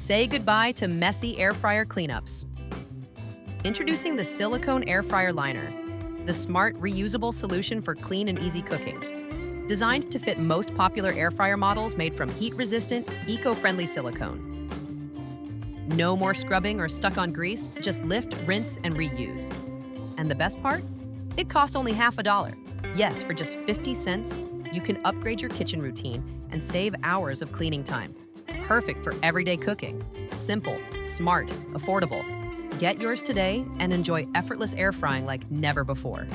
Say goodbye to messy air fryer cleanups. Introducing the Silicone Air Fryer Liner, the smart, reusable solution for clean and easy cooking. Designed to fit most popular air fryer models made from heat-resistant, eco-friendly silicone. No more scrubbing or stuck-on grease, just lift, rinse, and reuse. And the best part? It costs only half a dollar. Yes, for just 50 cents, you can upgrade your kitchen routine and save hours of cleaning time. Perfect for everyday cooking. Simple, smart, affordable. Get yours today and enjoy effortless air frying like never before.